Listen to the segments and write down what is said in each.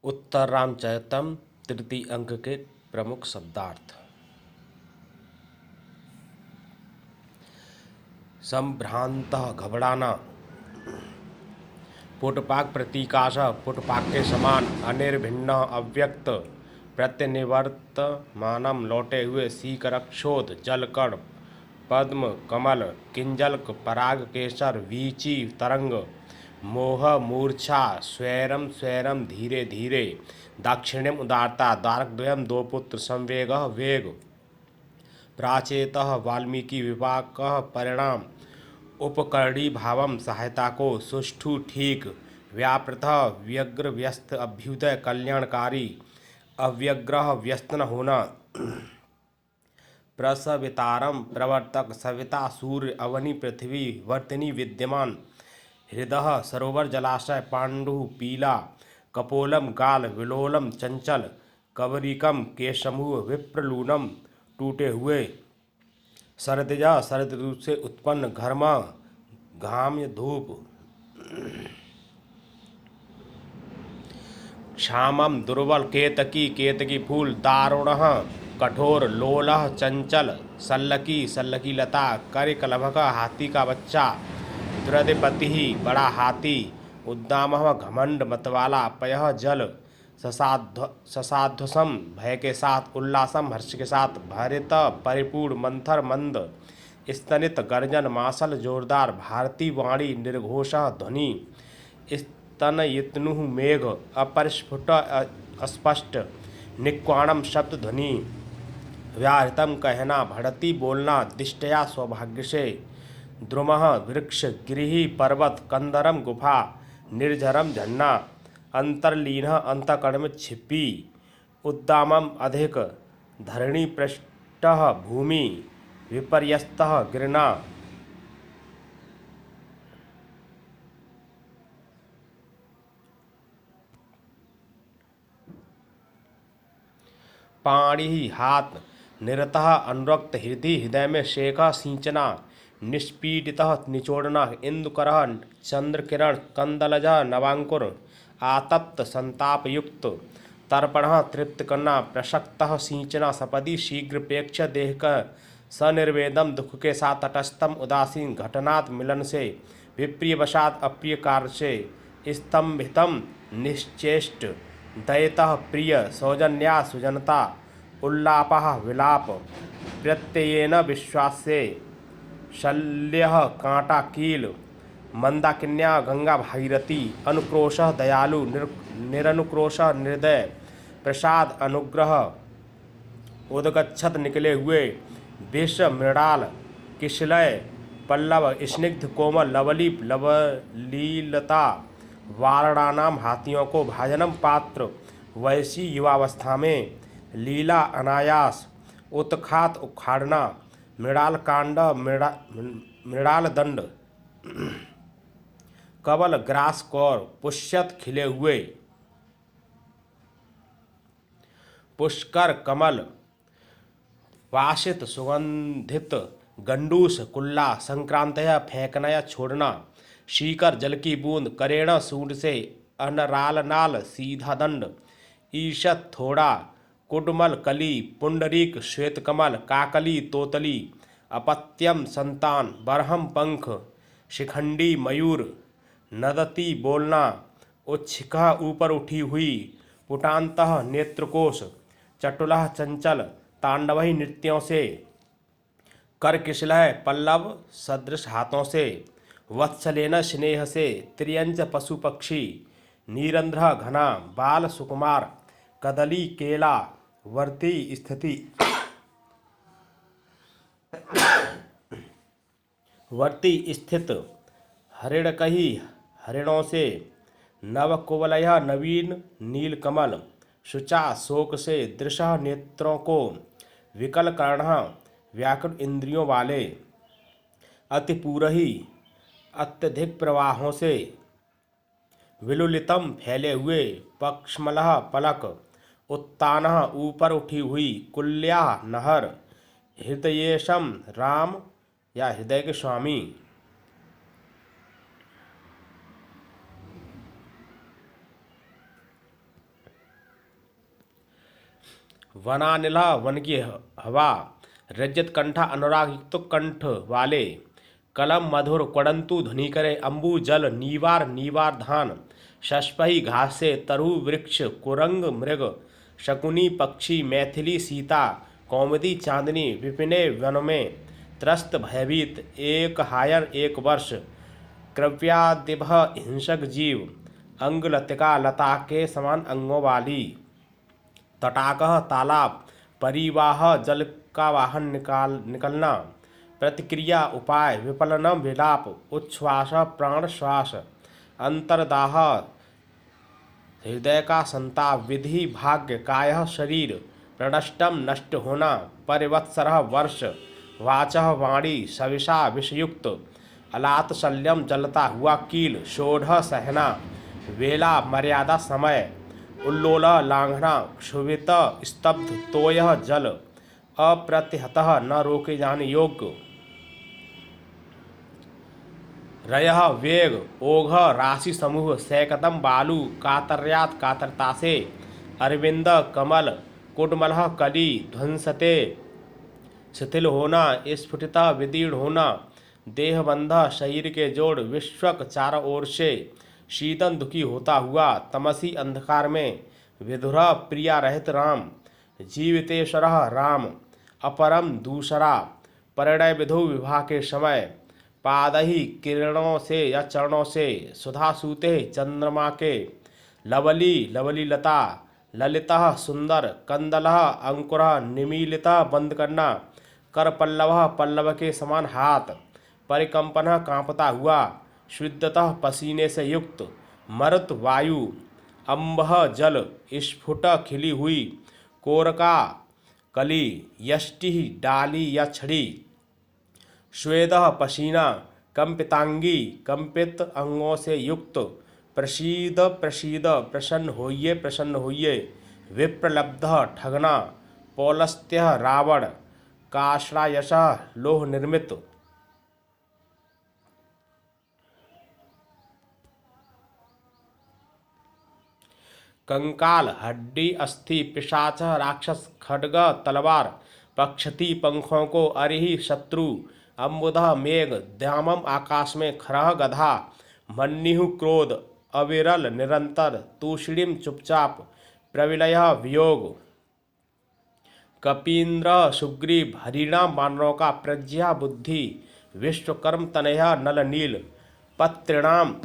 उत्तर रामचरितम तृतीय अंक के प्रमुख शब्दार्थ। संभ्रांतः घबराना, पुटपाक प्रतीकाश, पुटपाक के समान, अनिर्भिन्न अव्यक्त, प्रत्यनिवर्तमानम लौटे हुए, सीकरक्षोध जलकण, पद्म कमल, किंजल्क, पराग केसर, वीची तरंग, मोह मूर्छा, स्वैरम स्वैरम धीरे धीरे, दाक्षिण्यम उदारता, दारकद्वयम दो पुत्र, संवेगः वेग, प्राचेतः वाल्मीकि विपाकः परिणाम, उपकरणी भावम सहायता को, सुष्ठु ठीक, व्यापृतः व्यग्र व्यस्त, अभ्युदय कल्याणकारी, अव्यग्रह व्यस्त न होना, प्रसवितारम प्रवर्तक, सविता सूर्य अवनि पृथ्वी वर्तिनी विद्यमान, हृदय सरोवर जलाशय, पांडु पीला, कपोलम गाल, विलोलम चंचल, कबरिकम केशमूह, विप्रलूनम टूटे हुए, शरदजा शरद ऋतु से उत्पन्न, घर्मा घाम धूप, क्षामम दुर्बल, केतकी केतकी फूल, दारुणः कठोर, लोलः चंचल, सल्लकी सल्लकी लता, करिकलभक हाथी का बच्चा, द्रदपति बड़ा हाथी, उद्दामः घमंड मतवाला, पयः जल, ससाध्वसम भय के साथ, उल्लासम हर्ष के साथ, भरित परिपूर्ण, मंथर मंद, स्तनित गर्जन, मासल जोरदार, भारती वाणी निर्घोषः ध्वनि, स्तनयितनुः मेघ, अपरिस्फुट अस्पष्ट, निक्वाणम शब्द ध्वनि, व्याहृतम कहना, भड़ती बोलना, दिष्टया सौभाग्य से, द्रुमः वृक्ष, गिरिः पर्वत, कंदरम गुफा, निर्झरम झरना, अंतर्लीनः अंतःकरण में छिपी, उद्दामम अधिक, धरणी पृष्ठः भूमि, विपर्यस्तः गिरना, पाणी हाथ, निरतः अनुरक्त, हृदय में शेखा सिंचना, निष्पीडितः निचोड़ना, इंदुकरः चंद्रकिरण, कंदलजः नवांकुर, आतप्त संतापयुक्त, तर्पणः तृप्त करना, प्रशक्तः सिंचना, सपदी शीघ्रपेक्ष देह का, सनिर्वेदम दुख के साथ, तटस्थम उदासीन, घटनात् मिलन से, विप्रियवशात अप्रिय कार्य से, स्तंभितम निश्चेष्ट, दयतः प्रिय, सौजन्या सुजनता, उल्लापः विलाप, प्रत्ययेन विश्वास से, शल्यः कांटा कील, मंदाकिन्या गंगा भागीरथी, अनुक्रोशः दयालु, निरनुक्रोशः निर्दय, प्रसाद अनुग्रह, उदगच्छत निकले हुए, विष मृणाल, किशलय पल्लव, स्निग्ध कोमल, लवलीप लवलीलता, वारणानाम हाथियों को, भाजनम पात्र, वैसी युवावस्था में, लीला अनायास, उत्खात उखाड़ना, मृणाल कांड मृणाल दंड, कवल ग्रास कौर, पुष्यत खिले हुए, पुष्कर कमल, वासित सुगंधित, गंडूस कुल्ला, संक्रांतया फेंकना या छोड़ना, शीकर जल की बूंद, करेण सूंड से, अनराल नाल सीधा दंड, ईशत थोड़ा, कुडमल कली, पुंडरीक श्वेतकमल, काकली तोतली, अपत्यम संतान, बरहम पंख, शिखंडी मयूर, नदती बोलना, उच्छिका ऊपर उठी हुई, पुटांतः नेत्रकोश, चटुलः चंचल, तांडवही नृत्यों से, करकिशलः पल्लव सदृश हाथों से, वत्सलेन स्नेह से, त्रियंच पशु पक्षी, नीरंध्र घना, बाल सुकुमार, कदली केला, वर्ती स्थिति, वर्ती स्थित, हरिणकही हरिणों से, नवकुवलय नवीन नीलकमल, शुचा शोक से, दृशः नेत्रों को, विकल कर्णः व्याकुल इंद्रियों वाले, अतिपूरही अत्यधिक प्रवाहों से, विलुलितम फैले हुए, पक्ष्मलः पलक, उत्तानः ऊपर उठी हुई, कुल्या नहर, हृदयेशम राम या हृदय के स्वामी, वनानिला वन की हवा, रजत कंठा अनुराग युक्त कंठ वाले, कलम मधुर कुड़ंतु ध्वनि करे, अम्बु जल नीवार नीवार धान, शष्पही घासे तरु वृक्ष, कुरंग मृग, शकुनी पक्षी, मैथिली सीता, कौमुदी चांदनी, विपिने वन में, त्रस्त भयभीत, एक हायर एक वर्ष, कृपयादिभ हिंसक जीव, अंग लतिका लता के समान अंगों वाली, तटाकः तालाब, परिवाह जल का वाहन निकलना, प्रतिक्रिया उपाय, विपलनम विलाप, उच्छ्वास प्राण श्वास, अंतर्दाह हृदय का संताप, विधि भाग्य कायः शरीर, प्रणष्टम नष्ट होना, परिवत्सरः वर्ष, वाचः वाणी, सविषा विषयुक्त, अलात शल्यम जलता हुआ कील, शोढ़ सहना, वेला मर्यादा समय, उल्लोल लांघना, क्षुभित स्तब्ध तोयः जल, अप्रतिहतः न रोके जाने योग्य, रयः वेग, ओघ राशि समूह, सैकतम बालू, कातर्यात कातरता से, अरविंद कमल, कुटमलः कली, ध्वंसते शिथिल होना, स्फुटिता विदीर्ण होना, देहबंध शरीर के जोड़, विश्वक चारों ओर से, शीतन दुखी होता हुआ, तमसी अंधकार में, विधुरा प्रिया रहित राम, जीवितेश्वर राम, अपरम दूसरा, परिणय विधु विवाह के समय, पादही किरणों से या चरणों से, सुधा सूते चंद्रमा के, लवली लवली लता, ललितः सुंदर, कंदलः अंकुरः निमीलितः बंद करना, कर पल्लव पल्लव के समान हाथ, परिकंपन कांपता हुआ, शुद्धतः पसीने से युक्त, मरुत वायु, अम्बह जल, स्फुट खिली हुई, कोरका कली, यष्टि डाली या छड़ी, श्वेदः पसीना, कंपितांगी कंपित अंगों से युक्त, प्रसीद प्रसीद प्रसन्न होइए, विप्रलब्ध ठगना, पौलस्त्य रावण, काश्रायश लोह निर्मित, कंकाल हड्डी अस्थि, पिशाच राक्षस, खड्ग तलवार, पक्षती पंखों को, अरिहि शत्रु, अम्बुधः मेघ, द्यामम आकाश में, खरह गधा, मन्निहु क्रोध, अविरल निरंतर, तूषिणीम चुपचाप, प्रविलय वियोग, कपीन्द्र सुग्रीव, हरिणा बानरों का, प्रज्ञा बुद्धि, विश्वकर्म तनया नल नील, पत्रिणाम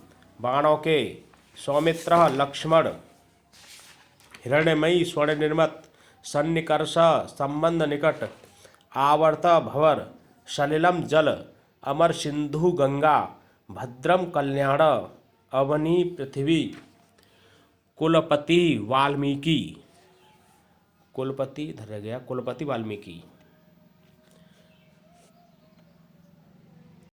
बाणों के, सौमित्र लक्ष्मण, हिरण्यमयी स्वर्ण निर्मत, सन्निकर्ष संबंध निकट, आवर्त भवर, सलिलम जल, अमर सिंधु गंगा, भद्रम कल्याण, अवनी पृथ्वी, कुलपति वाल्मीकि, कुलपति इधर रह गया, कुलपति वाल्मीकि।